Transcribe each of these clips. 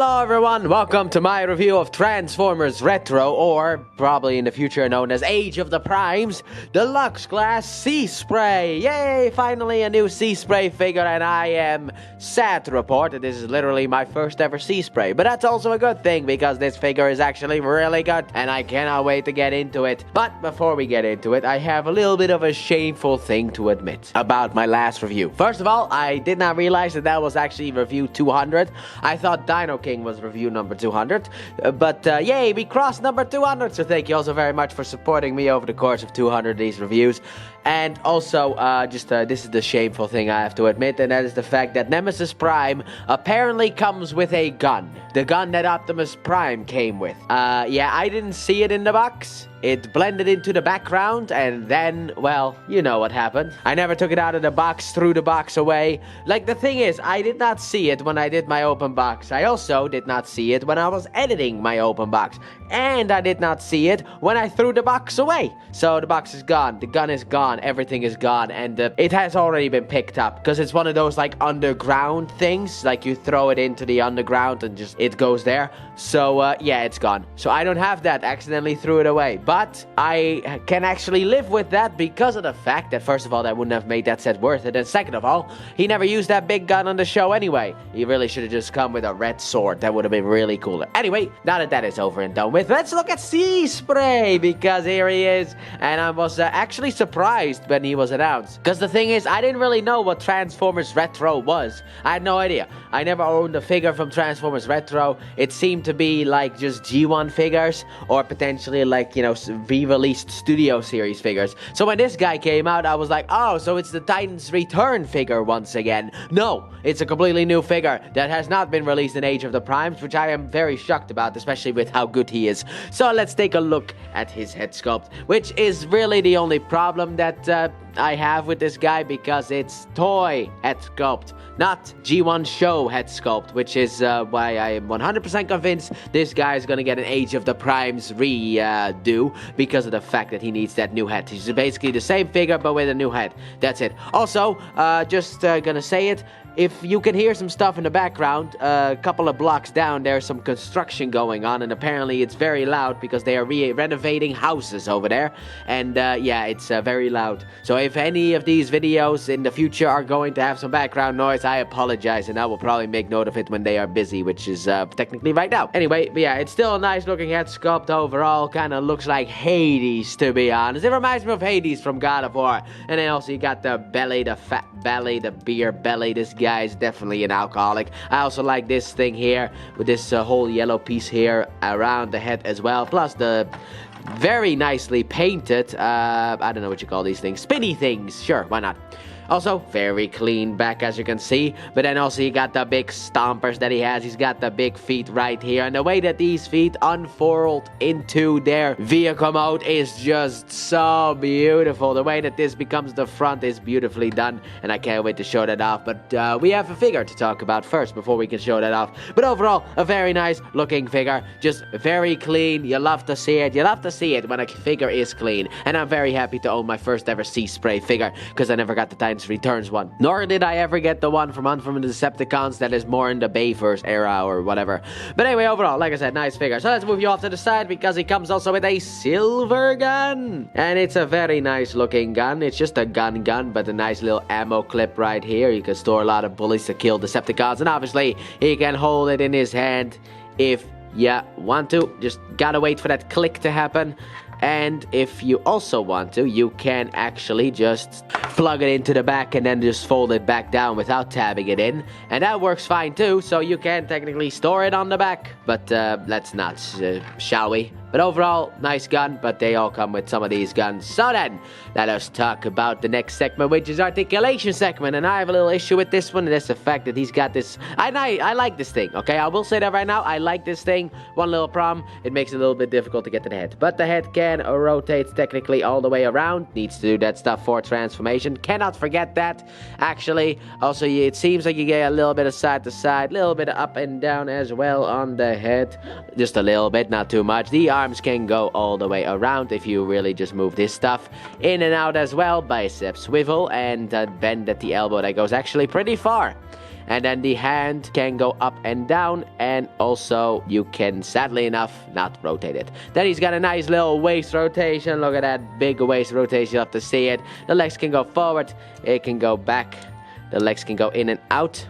Hello everyone, welcome to my review of Transformers Retro, or probably in the future known as Age of the Primes, Deluxe Class Seaspray. Yay, finally a new Seaspray figure, and I am sad to report that this is literally my first ever Seaspray. But that's also a good thing, because this figure is actually really good, and I cannot wait to get into it. But before we get into it, I have a little bit of a shameful thing to admit about my last review. First of all, I did not realize that was actually review 200. I thought Dino King was review number 200, but yay, we crossed number 200, so thank you also very much for supporting me over the course of 200 of these reviews. And also, this is the shameful thing I have to admit, and that is the fact that Nemesis Prime apparently comes with a gun. The gun that Optimus Prime came with. Yeah, I didn't see it in the box. It blended into the background, and then, well, you know what happened. I never took it out of the box, threw the box away. Like, the thing is, I did not see it when I did my open box. I also did not see it when I was editing my open box. And I did not see it when I threw the box away. So the box is gone, the gun is gone, everything is gone, and it has already been picked up. Because it's one of those, like, underground things. Like, you throw it into the underground and just, it goes there. So, yeah, it's gone. So I don't have that, accidentally threw it away. But I can actually live with that because of the fact that, first of all, that wouldn't have made that set worth it. And second of all, he never used that big gun on the show anyway. He really should have just come with a red sword. That would have been really cooler. Anyway, now that that is over and done with, let's look at Seaspray, because here he is. And I was actually surprised when he was announced. Because the thing is, I didn't really know what Transformers Retro was. I had no idea. I never owned a figure from Transformers Retro. It seemed to be like just G1 figures, or potentially like, you know, re-released Studio Series figures. So when this guy came out, I was like, oh, so it's the Titans Return figure once again. No, it's a completely new figure that has not been released in Age of the Primes, which I am very shocked about, especially with how good he is. So let's take a look at his head sculpt, which is really the only problem that I have with this guy, because it's toy head sculpt, not G1 show head sculpt, which is why I am 100% convinced this guy is gonna get an Age of the Primes redo, because of the fact that he needs that new head. He's basically the same figure, but with a new head. That's it. Also, just gonna say it, if you can hear some stuff in the background, a couple of blocks down, there's some construction going on, and apparently it's very loud because they are renovating houses over there, and yeah, it's very loud. So if any of these videos in the future are going to have some background noise, I apologize, and I will probably make note of it when they are busy, which is technically right now. Anyway, yeah, it's still a nice looking head sculpt overall, kind of looks like Hades, to be honest. It reminds me of Hades from God of War. And then also you got the belly, the fat belly, the beer belly. This guy is definitely an alcoholic. I also like this thing here with this whole yellow piece here around the head as well, plus the very nicely painted I don't know what you call these things, spinny things. Sure, why not? Also, very clean back, as you can see. But then also you got the big stompers that he has. He's got the big feet right here. And the way that these feet unfurled into their vehicle mode is just so beautiful. The way that this becomes the front is beautifully done. And I can't wait to show that off. But we have a figure to talk about first before we can show that off. But overall, a very nice looking figure. Just very clean. You love to see it. You love to see it when a figure is clean. And I'm very happy to own my first ever Seaspray figure, because I never got the time Returns one. Nor did I ever get the one from the Decepticons that is more in the Bayverse era or whatever. But anyway, overall, like I said, nice figure. So let's move you off to the side, because he comes also with a silver gun. And it's a very nice looking gun. It's just a gun, but a nice little ammo clip right here. You can store a lot of bullets to kill Decepticons. And obviously, he can hold it in his hand if you want to. Just gotta wait for that click to happen. And if you also want to, you can actually just plug it into the back and then just fold it back down without tabbing it in. And that works fine too, so you can technically store it on the back. But let's not, shall we? But overall, nice gun, but they all come with some of these guns. So then, let us talk about the next segment, which is articulation segment. And I have a little issue with this one, and that's the fact that he's got this. I like this thing, okay? I will say that right now. I like this thing. One little problem, it makes it a little bit difficult to get to the head. But the head can rotate technically all the way around. Needs to do that stuff for transformation. Cannot forget that, actually. Also, it seems like you get a little bit of side to side, a little bit of up and down as well on the head. Just a little bit, not too much. The arms can go all the way around if you really just move this stuff in and out as well. Bicep swivel and bend at the elbow that goes actually pretty far. And then the hand can go up and down, and also you can, sadly enough, not rotate it. Then he's got a nice little waist rotation. Look at that big waist rotation. You have to see it. The legs can go forward, it can go back, the legs can go in and out.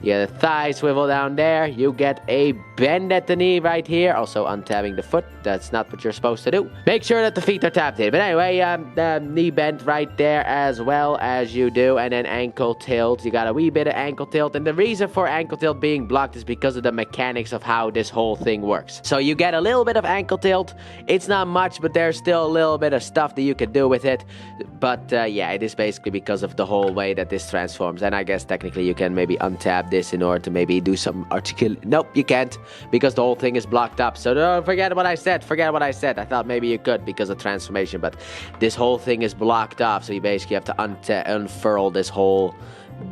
Yeah, the thighs swivel down there. You get a bend at the knee right here. Also untabbing the foot. That's not what you're supposed to do. Make sure that the feet are tapped in. But anyway, the knee bend right there as well as you do. And then ankle tilt. You got a wee bit of ankle tilt. And the reason for ankle tilt being blocked is because of the mechanics of how this whole thing works. So you get a little bit of ankle tilt. It's not much, but there's still a little bit of stuff that you can do with it. But yeah, it is basically because of the whole way that this transforms. And I guess technically you can maybe untab this in order to maybe do some Nope, you can't, because the whole thing is blocked up. So don't forget what I said. Forget what I said. I thought maybe you could because of transformation, but this whole thing is blocked off. So you basically have to unfurl this whole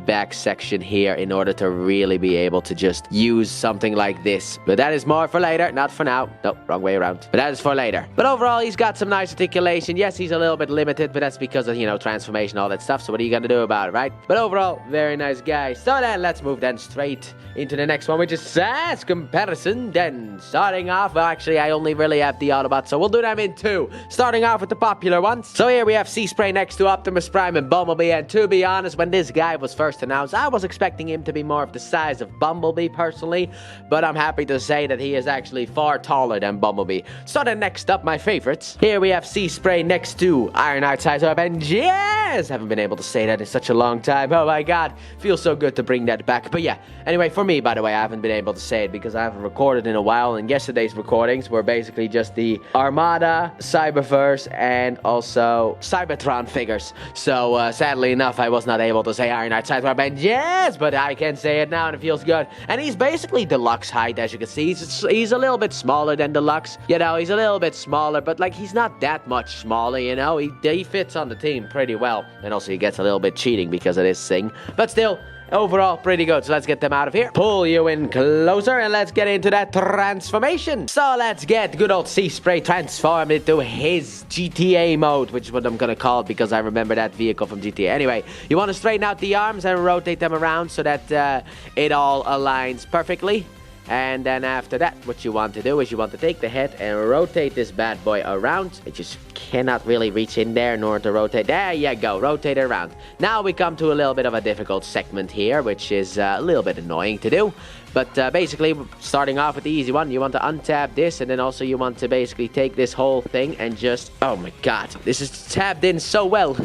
back section here in order to really be able to just use something like this. But that is more for later, not for now. Nope, wrong way around. But that is for later. But overall, he's got some nice articulation. Yes, he's a little bit limited, but that's because of, you know, transformation, all that stuff. So what are you gonna do about it, right? But overall, very nice guy. So then let's move then straight into the next one, which is size comparison. Then starting off, well, actually I only really have the Autobots, so we'll do them in two. Starting off with the popular ones. So here we have Seaspray next to Optimus Prime and Bumblebee, and to be honest, when this guy was first announced, I was expecting him to be more of the size of Bumblebee personally, but I'm happy to say that he is actually far taller than Bumblebee. So then next up, my favorites. Here we have Seaspray next to Ironheart Sizeweb, and yes, haven't been able to say that in such a long time. Oh my god, feels so good to bring that back. But yeah, anyway, for me, by the way, I haven't been able to say it because I haven't recorded in a while, and yesterday's recordings were basically just the Armada, Cyberverse, and also Cybertron figures. So sadly enough, I was not able to say Ironheart Sideweb, and yes, but I can say it now and it feels good. And he's basically Deluxe height, as you can see. He's a little bit smaller than Deluxe. You know, he's a little bit smaller, but like he's not that much smaller, you know. He fits on the team pretty well. And also he gets a little bit cheating because of this thing. But still, overall, pretty good. So let's get them out of here. Pull you in closer and let's get into that transformation. So let's get good old Seaspray transformed into his GTA mode, which is what I'm gonna call it because I remember that vehicle from GTA. Anyway, you want to straighten out the arms and rotate them around so that it all aligns perfectly. And then after that, what you want to do is you want to take the head and rotate this bad boy around. It just cannot really reach in there in order to rotate. There you go, rotate it around. Now we come to a little bit of a difficult segment here, which is a little bit annoying to do. But basically, starting off with the easy one, you want to untab this, and then also you want to basically take this whole thing and just... Oh my god, this is tabbed in so well.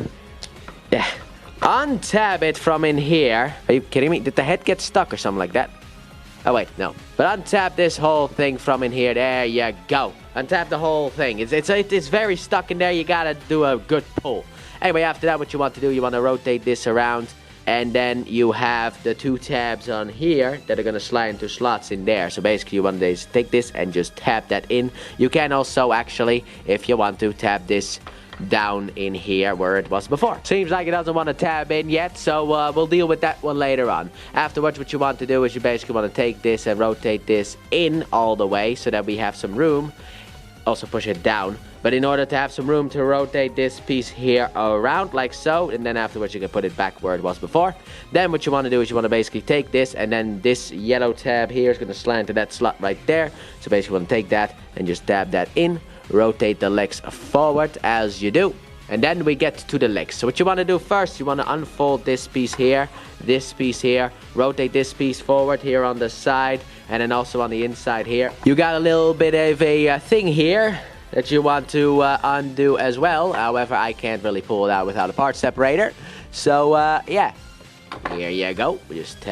Yeah. Untab it from in here. Are you kidding me? Did the head get stuck or something like that? Oh wait, no. But untap this whole thing from in here. There you go. Untap the whole thing. It's very stuck in there. You gotta do a good pull. Anyway, after that, what you want to do, you want to rotate this around. And then you have the two tabs on here that are gonna slide into slots in there. So basically, you want to just take this and just tap that in. You can also actually, if you want to, tap this down in here where it was before. Seems like it doesn't want to tab in yet, so we'll deal with that one later on. Afterwards, what you want to do is you basically want to take this and rotate this in all the way so that we have some room. Also push it down. But in order to have some room to rotate this piece here around like so, and then afterwards you can put it back where it was before. Then what you want to do is you want to basically take this, and then this yellow tab here is going to slant to that slot right there. So basically you want to take that and just tab that in. Rotate the legs forward as you do, and then we get to the legs. So what you want to do first, you want to unfold this piece here, rotate this piece forward here on the side, and then also on the inside here. You got a little bit of a thing here that you want to undo as well. However, I can't really pull it out without a part separator. So yeah. Here you go. We just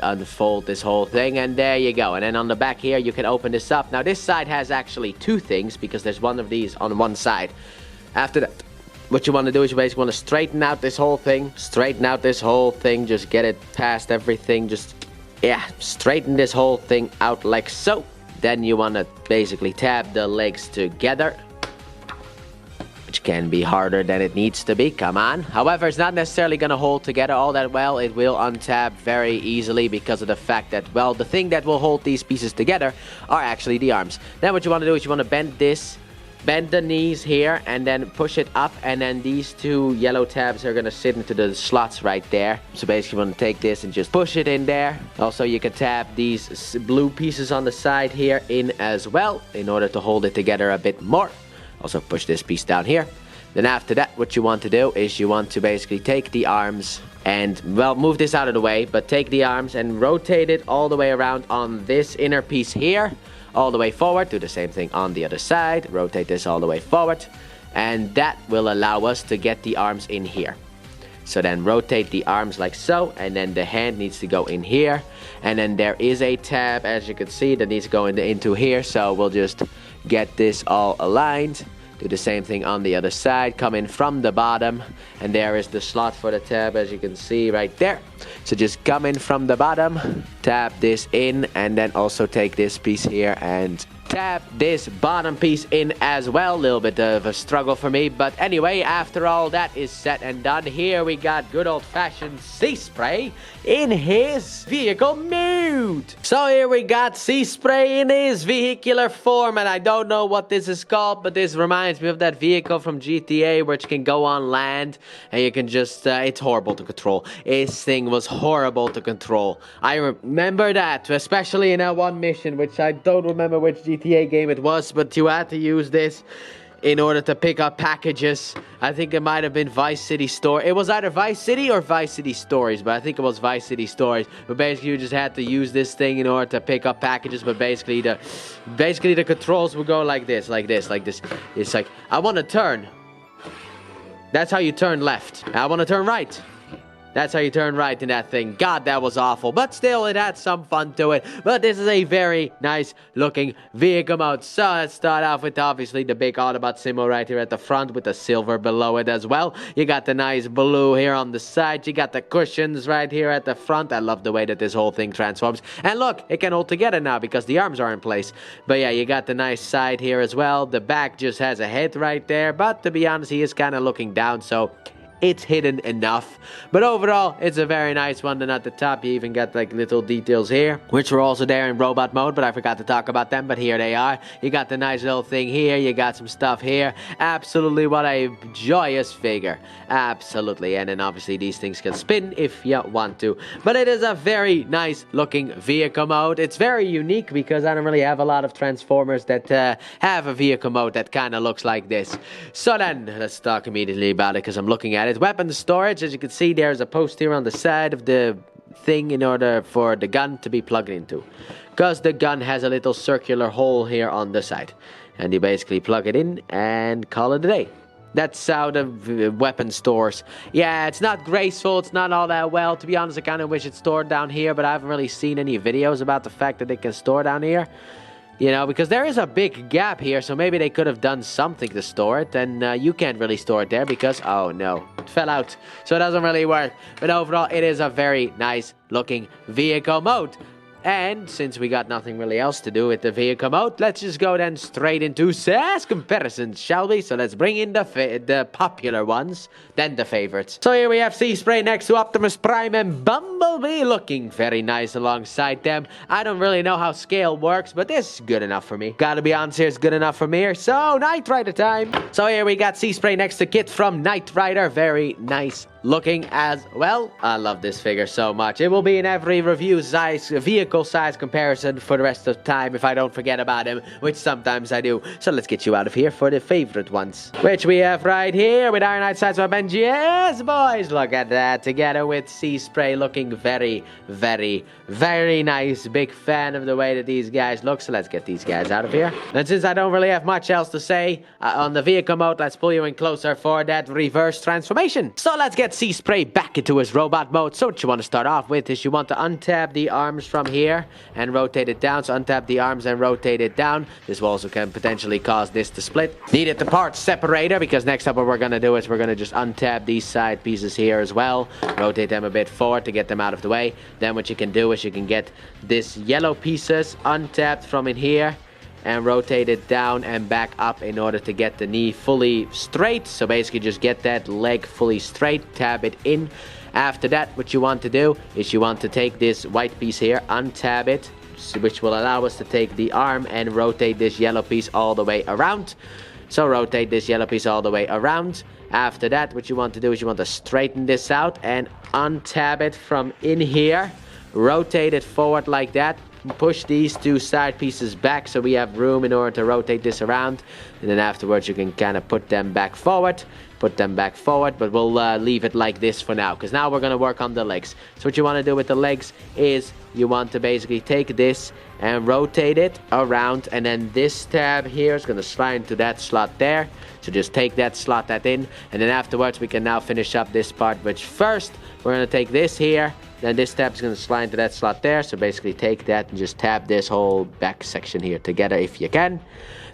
unfold this whole thing, and there you go. And then on the back here, you can open this up. Now, this side has actually two things because there's one of these on one side. After that, what you want to do is you basically want to straighten out this whole thing. Straighten out this whole thing. Just get it past everything. Just, yeah, straighten this whole thing out like so. Then you want to basically tab the legs together, which can be harder than it needs to be. Come on. However, it's not necessarily going to hold together all that well. It will untab very easily because of the fact that, well, the thing that will hold these pieces together are actually the arms. Then what you want to do is you want to bend this bend the knees here and then push it up, and then these two yellow tabs are gonna sit into the slots right there. So basically you want to take this and just push it in there. Also you can tab these blue pieces on the side here in as well in order to hold it together a bit more. Also push this piece down here. Then after that, what you want to do is you want to basically take the arms and, well, move this out of the way, but take the arms and rotate it all the way around on this inner piece here, all the way forward. Do the same thing on the other side. Rotate this all the way forward, and that will allow us to get the arms in here. So then rotate the arms like so, and then the hand needs to go in here, and then there is a tab, as you can see, that needs to go into here. So we'll just get this all aligned. Do the same thing on the other side. Come in from the bottom, and there is the slot for the tab, as you can see right there. So just come in from the bottom, tap this in, and then also take this piece here and tap this bottom piece in as well. A little bit of a struggle for me, but anyway, after all that is set and done, here we got good old-fashioned Seaspray in his vehicle mode. So here we got Seaspray in his vehicular form, and I don't know what this is called, but this reminds me of that vehicle from GTA which can go on land, and you can just it's horrible to control. This thing was horrible to control. I remember that, especially in that one mission, which I don't remember which GTA game it was, but you had to use this in order to pick up packages. I think it might have been Vice City Store. It was either Vice City or Vice City Stories, but I think it was Vice City Stories. But basically you just had to use this thing in order to pick up packages, but basically the controls would go like this, like this, like this. It's like, I want to turn. That's how you turn left. I want to turn right. That's how you turn right in that thing. God, that was awful. But still, it had some fun to it. But this is a very nice looking vehicle mode. So let's start off with obviously the big Autobot symbol right here at the front with the silver below it as well. You got the nice blue here on the side. You got the cushions right here at the front. I love the way that this whole thing transforms. And look, it can hold together now because the arms are in place. But yeah, you got the nice side here as well. The back just has a head right there. But to be honest, he is kind of looking down, so it's hidden enough. But overall, it's a very nice one. Then at the top, you even got like little details here, which were also there in robot mode, but I forgot to talk about them, but here they are. You got the nice little thing here. You got some stuff here. Absolutely what a joyous figure. Absolutely. And then obviously these things can spin if you want to. But it is a very nice looking vehicle mode. It's very unique because I don't really have a lot of Transformers that have a vehicle mode that kind of looks like this. So then, let's talk immediately about it because I'm looking at it. Weapon storage, as you can see, there's a post here on the side of the thing in order for the gun to be plugged into, because the gun has a little circular hole here on the side, and you basically plug it in and call it a day. That's how the weapon stores. Yeah, it's not graceful, it's not all that well. To be honest, I kind of wish it stored down here, but I haven't really seen any videos about the fact that it can store down here. You know, because there is a big gap here, so maybe they could have done something to store it, and you can't really store it there because, oh no, it fell out, so it doesn't really work. But overall, it is a very nice looking vehicle mode. And since we got nothing really else to do with the vehicle mode, let's just go then straight into SAS comparisons, shall we? So let's bring in the popular ones, then the favorites. So here we have Seaspray next to Optimus Prime and Bumblebee, looking very nice alongside them. I don't really know how scale works, but this is good enough for me. Gotta be honest here, it's good enough for me. So, Knight Rider time. So here we got Seaspray next to Kit from Knight Rider, very nice looking as well. I love this figure so much. It will be in every review size, vehicle size comparison for the rest of the time if I don't forget about him, which sometimes I do. So let's get you out of here for the favorite ones, which we have right here with Iron Knight Sideswipe and yes, boys, look at that, together with Seaspray looking very, very, very nice. Big fan of the way that these guys look, so let's get these guys out of here. And since I don't really have much else to say on the vehicle mode, let's pull you in closer for that reverse transformation. So let's get Seaspray back into his robot mode. So what you want to start off with is you want to untap the arms from here and rotate it down. So untap the arms and rotate it down. This will also can potentially cause this to split. Needed the part separator because next up what we're going to do is we're going to just untap these side pieces here as well. Rotate them a bit forward to get them out of the way. Then what you can do is you can get this yellow pieces untapped from in here and rotate it down and back up in order to get the knee fully straight. So basically just get that leg fully straight, tab it in. After that, what you want to do is you want to take this white piece here, untab it, which will allow us to take the arm and rotate this yellow piece all the way around. So rotate this yellow piece all the way around. After that, what you want to do is you want to straighten this out and untab it from in here. Rotate it forward like that. Push these two side pieces back so we have room in order to rotate this around. And then afterwards you can kind of put them back forward. But we'll leave it like this for now, because now we're going to work on the legs. So what you want to do with the legs is you want to basically take this and rotate it around, and then this tab here is going to slide into that slot there. So just take that, slot that in, and then afterwards we can now finish up this part, which first we're going to take this here, then this tab is going to slide into that slot there. So basically take that and just tab this whole back section here together if you can.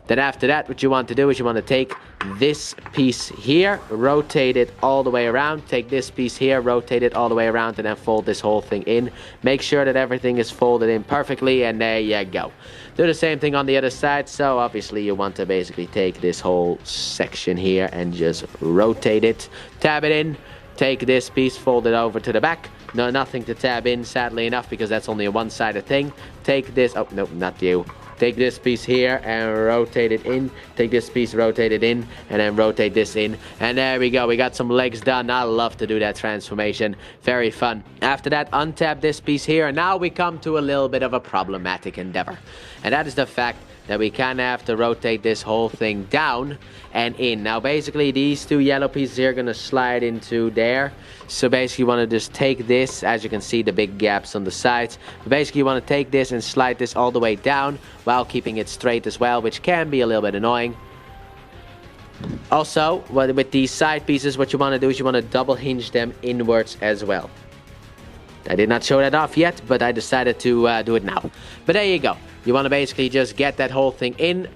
Then after that, what you want to do is you want to take this piece here, rotate it all the way around, take this piece here, rotate it all the way around, and then fold this whole thing in. Make sure that everything is folded in perfectly, and there you go. Do the same thing on the other side. So obviously you want to basically take this whole section here and just rotate it, tab it in, take this piece, fold it over to the back. No, nothing to tab in, sadly enough, because that's only a one-sided thing. Take this, oh, no, not you. Take this piece here and rotate it in. Take this piece, rotate it in, and then rotate this in. And there we go. We got some legs done. I love to do that transformation. Very fun. After that, untap this piece here. And now we come to a little bit of a problematic endeavor. And that is the fact that we kind of have to rotate this whole thing down and in. Now basically these two yellow pieces here are going to slide into there. So basically you want to just take this, as you can see the big gaps on the sides. But basically you want to take this and slide this all the way down while keeping it straight as well, which can be a little bit annoying. Also, with these side pieces, what you want to do is you want to double hinge them inwards as well. I did not show that off yet, but I decided to do it now. But there you go. You want to basically just get that whole thing in.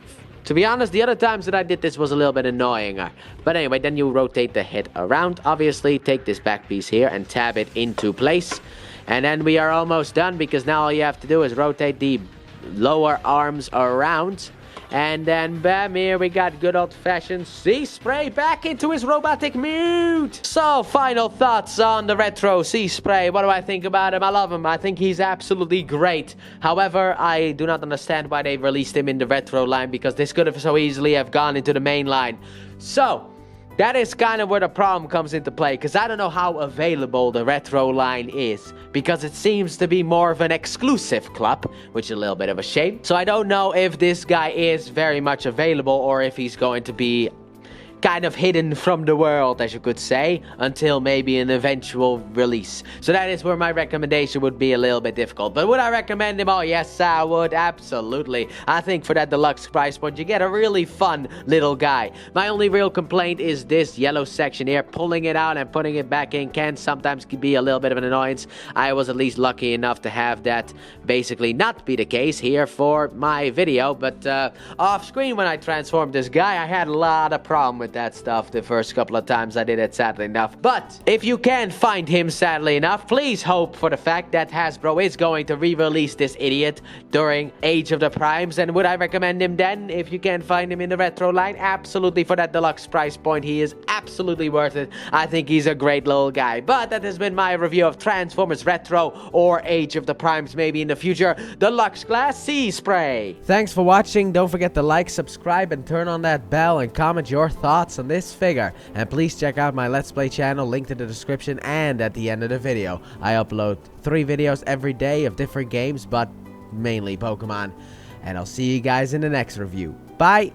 To be honest, the other times that I did this was a little bit annoying. But anyway, then you rotate the head around. Obviously, take this back piece here and tab it into place. And then we are almost done, because now all you have to do is rotate the lower arms around. And then bam, here we got good old-fashioned Seaspray back into his robotic mood. So, final thoughts on the retro Seaspray. What do I think about him? I love him. I think he's absolutely great. However, I do not understand why they released him in the retro line, because this could have so easily have gone into the main line. So, that is kind of where the problem comes into play, because I don't know how available the retro line is, because it seems to be more of an exclusive club, which is a little bit of a shame. So I don't know if this guy is very much available, or if he's going to be kind of hidden from the world, as you could say, until maybe an eventual release. So that is where my recommendation would be a little bit difficult. But would I recommend him? Oh yes, I would, absolutely. I think for that deluxe price point, you get a really fun little guy. My only real complaint is this yellow section here. Pulling it out and putting it back in can sometimes be a little bit of an annoyance. I was at least lucky enough to have that basically not be the case here for my video, but off screen when I transformed this guy, I had a lot of problem with that stuff the first couple of times I did it, sadly enough. But if you can find him, sadly enough, please hope for the fact that Hasbro is going to re-release this idiot during Age of the Primes. And would I recommend him then if you can find him in the retro line? Absolutely. For that deluxe price point, he is absolutely worth it. I think he's a great little guy. But that has been my review of Transformers Retro, or Age of the Primes maybe in the future, Deluxe Glass Seaspray. Thanks for watching. Don't forget to like, subscribe, and turn on that bell, and comment your thoughts on this figure. And please check out my Let's Play channel, linked in the description and at the end of the video. I upload 3 videos every day of different games, but mainly Pokemon. And I'll see you guys in the next review. Bye!